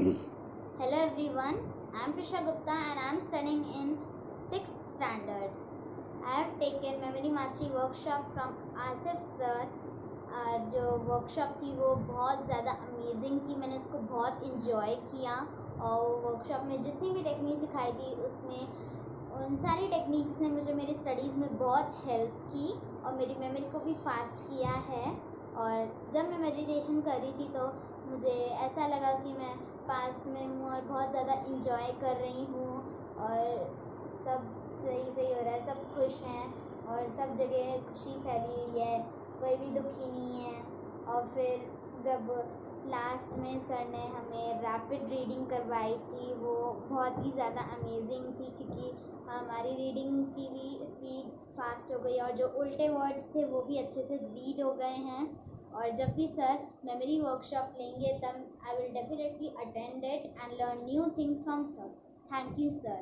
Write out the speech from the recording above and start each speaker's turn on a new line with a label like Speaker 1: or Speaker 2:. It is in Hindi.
Speaker 1: Hello everyone, I am Prisha Gupta and I am studying in 6th standard. I have taken memory mastery workshop from Asif sir. जो वर्कशॉप थी वो बहुत ज़्यादा अमेजिंग थी। मैंने इसको बहुत इन्जॉय किया और वर्कशॉप में जितनी भी टेक्निक सिखाई थी उसमें उन सारी टेक्निक्स ने मुझे मेरी स्टडीज़ में बहुत हेल्प की और मेरी मेमोरी को भी फास्ट किया है। और जब मैं मेडिटेशन कर रही थी तो मुझे ऐसा लगा कि मैं पास्ट में हूँ और बहुत ज़्यादा इन्जॉय कर रही हूँ और सब सही हो रहा है, सब खुश हैं और सब जगह खुशी फैली हुई है, कोई भी दुखी नहीं है। और फिर जब लास्ट में सर ने हमें रैपिड रीडिंग करवाई थी वो बहुत ही ज़्यादा अमेजिंग थी क्योंकि हमारी रीडिंग की भी स्पीड फास्ट हो गई और जो उल्टे वर्ड्स थे वो भी अच्छे से रीड हो गए हैं। और जब भी सर मेमोरी वर्कशॉप लेंगे तब I will definitely attend it and learn new things from sir. Thank you sir.